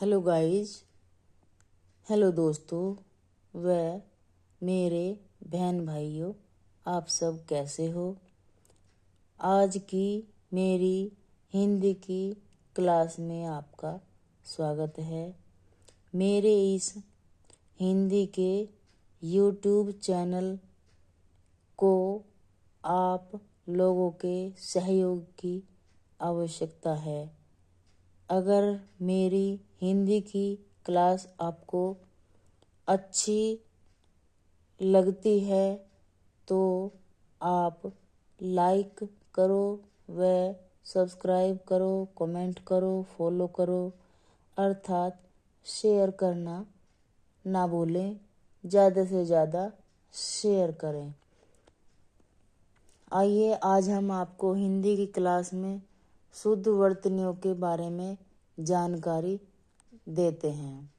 Hello guys, hello दोस्तों व मेरे बहन भाइयों, आप सब कैसे हो। आज की मेरी हिंदी की क्लास में आपका स्वागत है। मेरे इस हिंदी के यूट्यूब चैनल को आप लोगों के सहयोग की आवश्यकता है। अगर मेरी हिंदी की क्लास आपको अच्छी लगती है तो आप लाइक करो व सब्सक्राइब करो, कमेंट करो, फॉलो करो, अर्थात शेयर करना ना भूलें। ज़्यादा से ज़्यादा शेयर करें। आइए आज हम आपको हिंदी की क्लास में शुद्ध वर्तनियों के बारे में जानकारी देते हैं।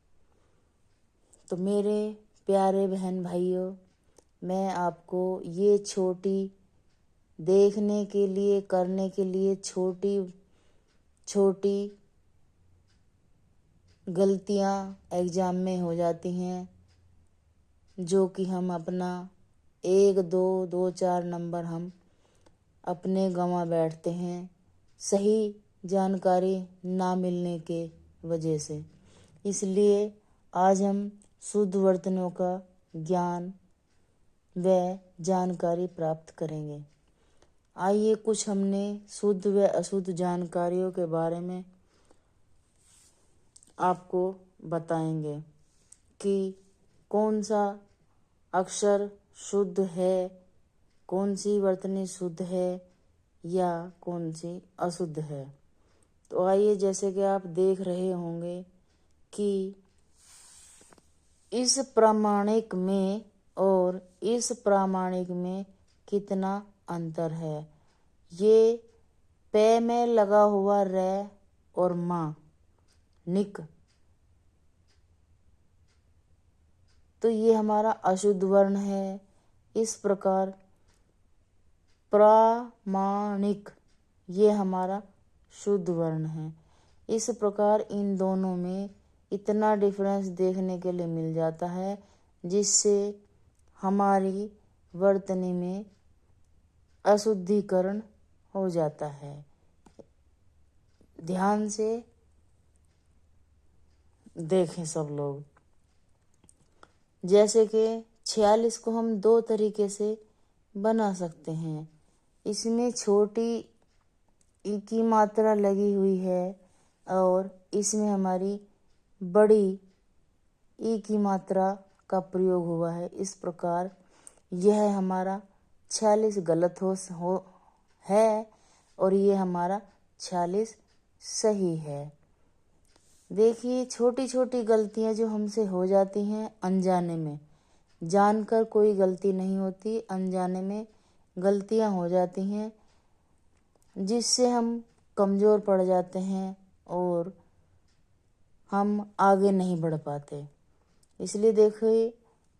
तो मेरे प्यारे बहन भाइयों, मैं आपको ये छोटी देखने के लिए करने के लिए छोटी छोटी गलतियां एग्ज़ाम में हो जाती हैं, जो कि हम अपना 1, 2, 2, 4 नंबर हम अपने गंवा बैठते हैं सही जानकारी ना मिलने के वजह से। इसलिए आज हम शुद्ध वर्तनों का ज्ञान व जानकारी प्राप्त करेंगे। आइए कुछ हमने शुद्ध व अशुद्ध जानकारियों के बारे में आपको बताएंगे कि कौन सा अक्षर शुद्ध है, कौन सी वर्तनी शुद्ध है या कौन सी अशुद्ध है। तो आइए, जैसे कि आप देख रहे होंगे कि इस प्रामाणिक में और इस प्रामाणिक में कितना अंतर है। ये पे में लगा हुआ रे और माँ निक, तो ये हमारा अशुद्ध वर्ण है। इस प्रकार प्रामाणिक ये हमारा शुद्ध वर्ण है। इस प्रकार इन दोनों में इतना डिफरेंस देखने के लिए मिल जाता है, जिससे हमारी वर्तनी में अशुद्धिकरण हो जाता है। ध्यान से देखें सब लोग। जैसे कि 46 को हम 2 तरीके से बना सकते हैं। इसमें छोटी ई की मात्रा लगी हुई है और इसमें हमारी बड़ी ई की मात्रा का प्रयोग हुआ है। इस प्रकार यह हमारा 46 गलत है और ये हमारा 46 सही है। देखिए, छोटी छोटी गलतियां जो हमसे हो जाती हैं अनजाने में, जानकर कोई गलती नहीं होती, अनजाने में गलतियां हो जाती हैं, जिससे हम कमज़ोर पड़ जाते हैं और हम आगे नहीं बढ़ पाते। इसलिए देखिए,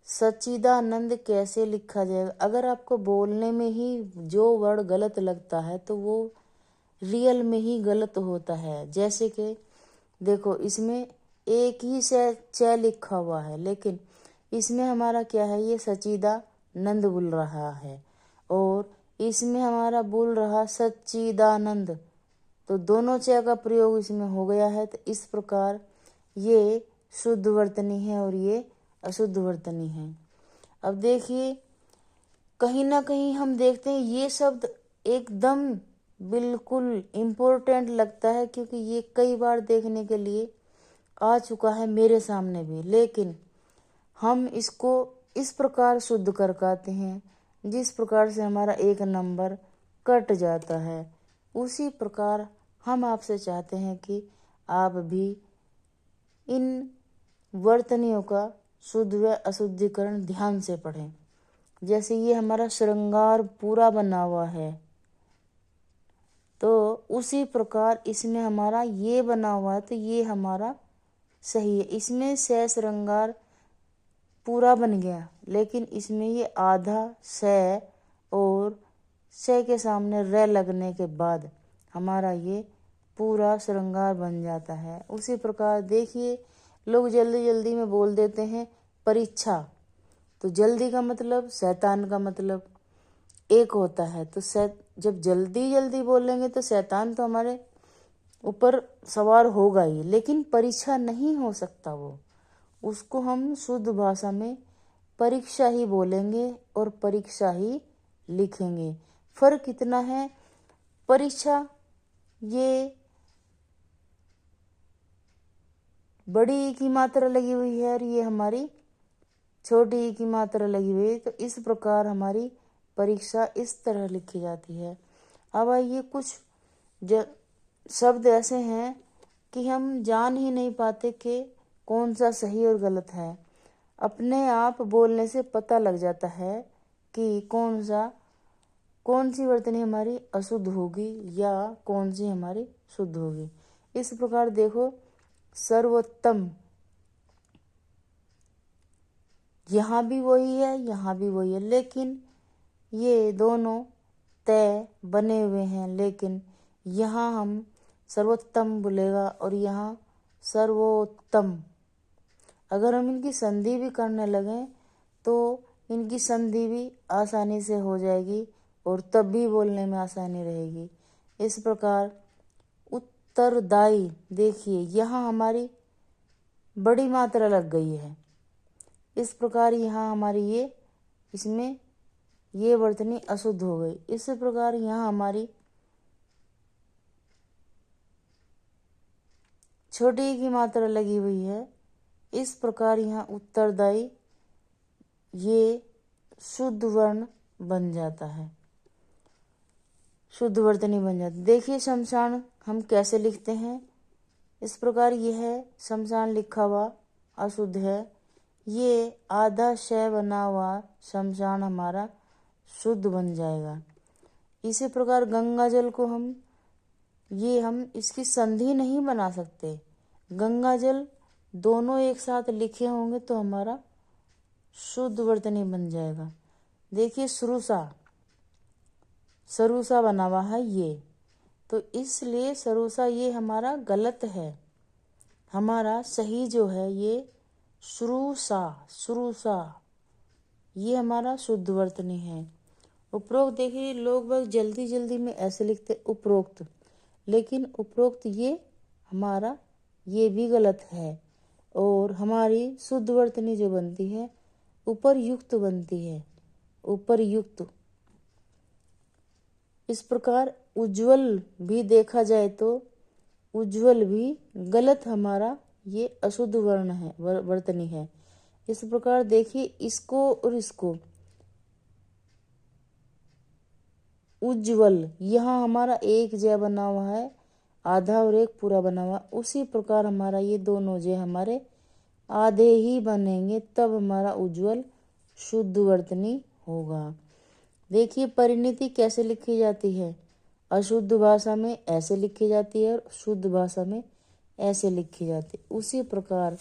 सच्चिदानंद कैसे लिखा जाएगा। अगर आपको बोलने में ही जो वर्ड गलत लगता है तो वो रियल में ही गलत होता है। जैसे कि देखो, इसमें एक ही से च लिखा हुआ है, लेकिन इसमें हमारा क्या है, ये सच्चिदानंद बोल रहा है और इसमें हमारा बोल रहा सच्चिदानंद, तो दोनों च का प्रयोग इसमें हो गया है। तो इस प्रकार ये शुद्ध वर्तनी है और ये अशुद्ध वर्तनी है। अब देखिए, कहीं ना कहीं हम देखते हैं ये शब्द एकदम बिल्कुल इम्पोर्टेंट लगता है, क्योंकि ये कई बार देखने के लिए आ चुका है मेरे सामने भी, लेकिन हम इसको इस प्रकार शुद्ध कर पाते हैं जिस प्रकार से हमारा 1 नंबर कट जाता है। उसी प्रकार हम आपसे चाहते हैं कि आप भी इन वर्तनियों का शुद्ध व अशुद्धिकरण ध्यान से पढ़ें। जैसे ये हमारा श्रृंगार पूरा बना हुआ है, तो उसी प्रकार इसमें हमारा ये बना हुआ है, तो ये हमारा सही है। इसमें से श्रृंगार पूरा बन गया, लेकिन इसमें ये आधा से और से के सामने रे लगने के बाद हमारा ये पूरा श्रृंगार बन जाता है। उसी प्रकार देखिए, लोग जल्दी जल्दी में बोल देते हैं परीक्षा, तो जल्दी का मतलब शैतान का मतलब एक होता है। तो जब जल्दी जल्दी बोलेंगे तो शैतान तो हमारे ऊपर सवार होगा ही, लेकिन परीक्षा नहीं हो सकता वो। उसको हम शुद्ध भाषा में परीक्षा ही बोलेंगे और परीक्षा ही लिखेंगे। फर्क कितना है, परीक्षा ये बड़ी ई की मात्रा लगी हुई है और ये हमारी छोटी ई की मात्रा लगी हुई है। तो इस प्रकार हमारी परीक्षा इस तरह लिखी जाती है। अब आइए, कुछ शब्द ऐसे हैं कि हम जान ही नहीं पाते कि कौन सा सही और गलत है। अपने आप बोलने से पता लग जाता है कि कौन सी वर्तनी हमारी अशुद्ध होगी या कौन सी हमारी शुद्ध होगी। इस प्रकार देखो, सर्वोत्तम, यहाँ भी वही है, यहाँ भी वही है, लेकिन ये दोनों तय बने हुए हैं। लेकिन यहाँ हम सर्वोत्तम बोलेगा और यहाँ सर्वोत्तम। अगर हम इनकी संधि भी करने लगें तो इनकी संधि भी आसानी से हो जाएगी और तब भी बोलने में आसानी रहेगी। इस प्रकार उत्तरदायी, देखिए यहाँ हमारी बड़ी मात्रा लग गई है। इस प्रकार यहाँ हमारी इसमें ये वर्तनी अशुद्ध हो गई। इस प्रकार यहाँ हमारी छोटी ई की मात्रा लगी हुई है। इस प्रकार यहाँ उत्तरदायी ये शुद्ध वर्ण बन जाता है, शुद्ध वर्तनी बन जाती है। देखिए, शमशान हम कैसे लिखते हैं। इस प्रकार यह शमशान लिखा हुआ अशुद्ध है। ये आधा शय बना हुआ शमशान हमारा शुद्ध बन जाएगा। इसी प्रकार गंगा जल को हम इसकी संधि नहीं बना सकते। गंगा जल दोनों एक साथ लिखे होंगे तो हमारा शुद्ध वर्तनी बन जाएगा। देखिए, सरुसा बना हुआ है ये, तो इसलिए सरुसा ये हमारा गलत है। हमारा सही जो है ये सुरुसा, ये हमारा शुद्ध वर्तनी है। उपरोक्त देखिए, लोग बहुत जल्दी जल्दी में ऐसे लिखते उपरोक्त, लेकिन उपरोक्त ये हमारा ये भी गलत है। और हमारी शुद्ध वर्तनी जो बनती है उपरयुक्त बनती है, उपरयुक्त। इस प्रकार उज्ज्वल भी देखा जाए तो उज्ज्वल भी गलत हमारा ये अशुद्ध वर्ण है, वर्तनी है। इस प्रकार देखिए, इसको और इसको उज्ज्वल, यहाँ हमारा एक जय बना हुआ है, आधा और एक पूरा बना हुआ। उसी प्रकार हमारा ये दोनों जय हमारे आधे ही बनेंगे, तब हमारा उज्ज्वल शुद्ध वर्तनी होगा। देखिए, परिणति कैसे लिखी जाती है। अशुद्ध भाषा में ऐसे लिखी जाती है और शुद्ध भाषा में ऐसे लिखी जाती है। उसी प्रकार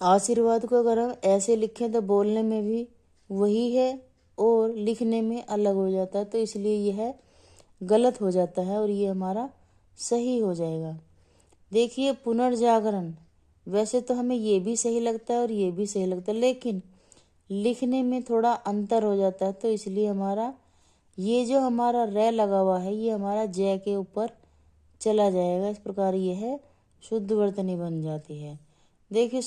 आशीर्वाद को अगर हम ऐसे लिखें तो बोलने में भी वही है और लिखने में अलग हो जाता है, तो इसलिए यह गलत हो जाता है और ये हमारा सही हो जाएगा। देखिए, पुनर्जागरण, वैसे तो हमें ये भी सही लगता है और ये भी सही लगता है, लेकिन लिखने में थोड़ा अंतर हो जाता है, तो इसलिए हमारा ये जो हमारा रे लगा हुआ है ये हमारा जय के ऊपर चला जाएगा। इस प्रकार यह शुद्ध वर्तनी बन जाती है। देखिए,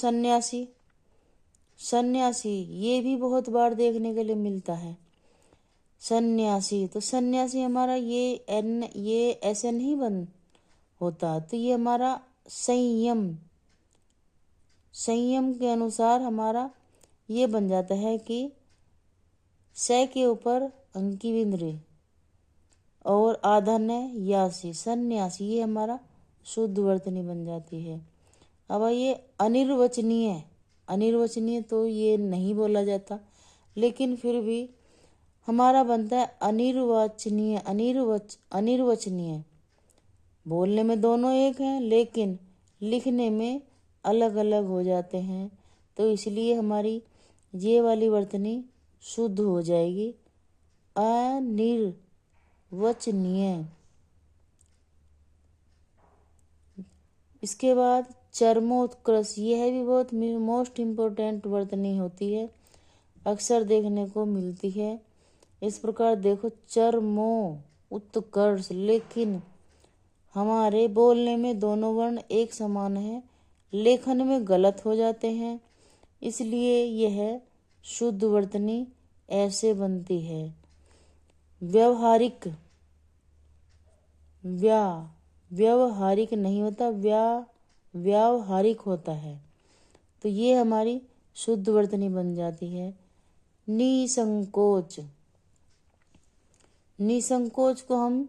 सन्यासी ये भी बहुत बार देखने के लिए मिलता है। सन्यासी, तो सन्यासी हमारा ये ऐसे नहीं बन होता, तो ये हमारा संयम के अनुसार हमारा ये बन जाता है कि स के ऊपर अंकी बिंद्रे और आधा न यासी, सन्यासी, ये हमारा शुद्ध वर्तनी बन जाती है। अब ये अनिर्वचनीय तो ये नहीं बोला जाता, लेकिन फिर भी हमारा बनता है अनिर्वचनीय। बोलने में दोनों एक हैं लेकिन लिखने में अलग अलग हो जाते हैं, तो इसलिए हमारी ये वाली वर्तनी शुद्ध हो जाएगी, अनिर्वचनीय। इसके बाद चरमोत्कर्ष, यह भी बहुत मोस्ट इम्पोर्टेंट वर्तनी होती है, अक्सर देखने को मिलती है। इस प्रकार देखो चरमो उत्कर्ष, लेकिन हमारे बोलने में दोनों वर्ण एक समान है, लेखन में गलत हो जाते हैं, इसलिए यह शुद्ध वर्तनी ऐसे बनती है। व्यवहारिक, व्यावहारिक नहीं होता, व्यावहारिक होता है, तो ये हमारी शुद्ध वर्तनी बन जाती है। निसंकोच, निसंकोच को हम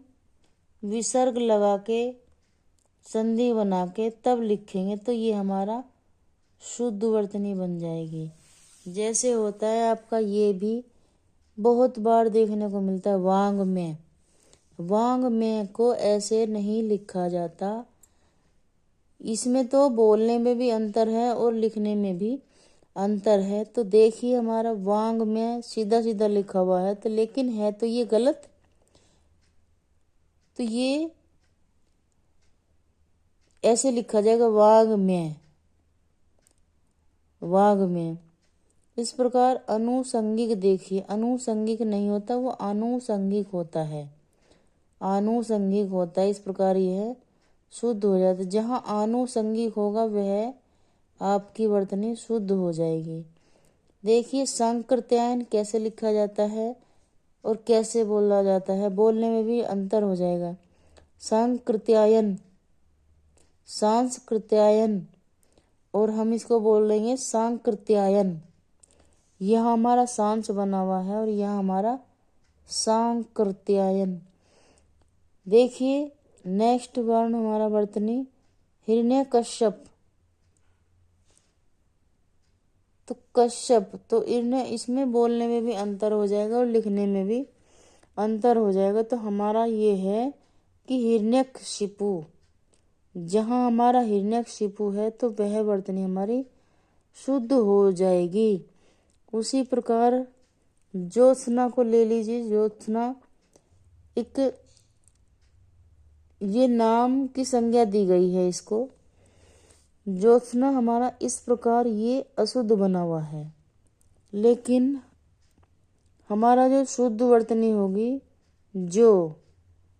विसर्ग लगा के संधि बना के तब लिखेंगे तो ये हमारा शुद्ध वर्तनी बन जाएगी। जैसे होता है आपका, ये भी बहुत बार देखने को मिलता है वांग में। वांग में को ऐसे नहीं लिखा जाता, इसमें तो बोलने में भी अंतर है और लिखने में भी अंतर है। तो देखिए हमारा वांग में सीधा सीधा लिखा हुआ है, तो लेकिन है तो ये गलत, तो ये ऐसे लिखा जाएगा वाग में, वाग में। इस प्रकार अनुसंगिक, देखिए अनुसंगिक नहीं होता, वो आनुसंगिक होता है, आनुसंगिक होता है। इस प्रकार यह शुद्ध हो जाता है। जहाँ आनुसंगिक होगा वह आपकी वर्तनी शुद्ध हो जाएगी। देखिए संकृत्यायन कैसे लिखा जाता है और कैसे बोला जाता है, बोलने में भी अंतर हो जाएगा। संकृत्यायन, सांस्कृत्यायन, और हम इसको बोल लेंगे सांकृत्यायन। यह हमारा सांस बना हुआ है और यह हमारा सांकृत्यायन। देखिए नेक्स्ट वर्ण हमारा वर्तनी हिरण्यकश्यप, तो कश्यप, तो इसमें बोलने में भी अंतर हो जाएगा और लिखने में भी अंतर हो जाएगा। तो हमारा ये है कि हिरण्यकशिपु, जहाँ हमारा हिरण्यकशिपु है तो वह वर्तनी हमारी शुद्ध हो जाएगी। उसी प्रकार ज्योत्सना को ले लीजिए। ज्योत्सना एक ये नाम की संज्ञा दी गई है इसको। ज्योत्सना हमारा इस प्रकार ये अशुद्ध बना हुआ है, लेकिन हमारा जो शुद्ध वर्तनी होगी, जो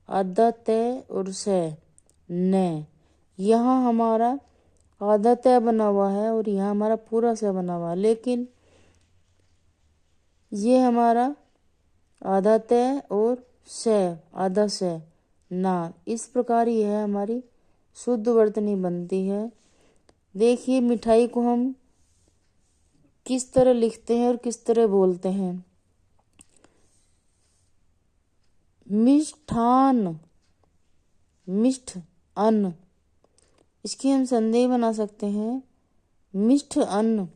आधा तय और से न, यहाँ हमारा आधा तय बना हुआ है और यहाँ हमारा पूरा से बना हुआ है, लेकिन ये हमारा आधा तय और से, आधा से ना, इस प्रकार यह हमारी शुद्ध वर्तनी बनती है। देखिए मिठाई को हम किस तरह लिखते हैं और किस तरह बोलते हैं। मिष्ठान, मिष्ठ अन्न, इसकी हम संदेह बना सकते हैं मिष्ठ अन्न,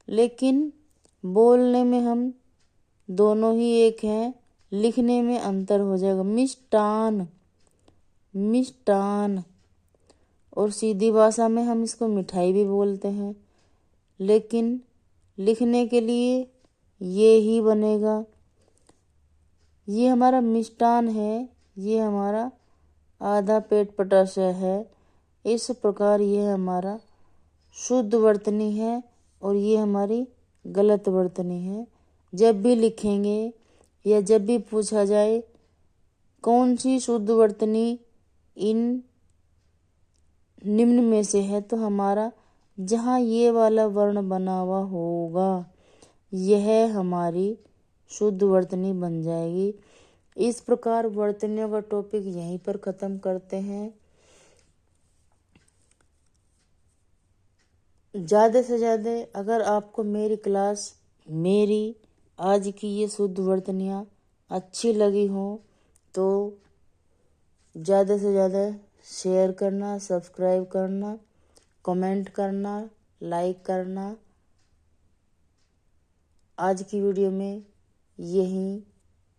लेकिन बोलने में हम दोनों ही एक हैं, लिखने में अंतर हो जाएगा। मिष्टान, मिष्टान, और सीधी भाषा में हम इसको मिठाई भी बोलते हैं, लेकिन लिखने के लिए ये ही बनेगा। ये हमारा मिष्टान है, ये हमारा आधा पेट पटाशय है। इस प्रकार ये हमारा शुद्ध वर्तनी है और ये हमारी गलत वर्तनी है। जब भी लिखेंगे या जब भी पूछा जाए कौन सी शुद्ध वर्तनी इन निम्न में से है, तो हमारा जहाँ ये वाला वर्ण बना हुआ होगा यह हमारी शुद्ध वर्तनी बन जाएगी। इस प्रकार वर्तनियों का टॉपिक यहीं पर ख़त्म करते हैं। ज़्यादा से ज़्यादा अगर आपको मेरी क्लास, मेरी आज की ये शुद्ध वर्तनियाँ अच्छी लगी हों तो ज़्यादा से ज़्यादा शेयर करना, सब्सक्राइब करना, कमेंट करना, लाइक करना। आज की वीडियो में यहीं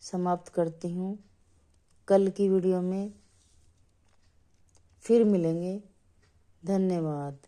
समाप्त करती हूँ। कल की वीडियो में फिर मिलेंगे। धन्यवाद।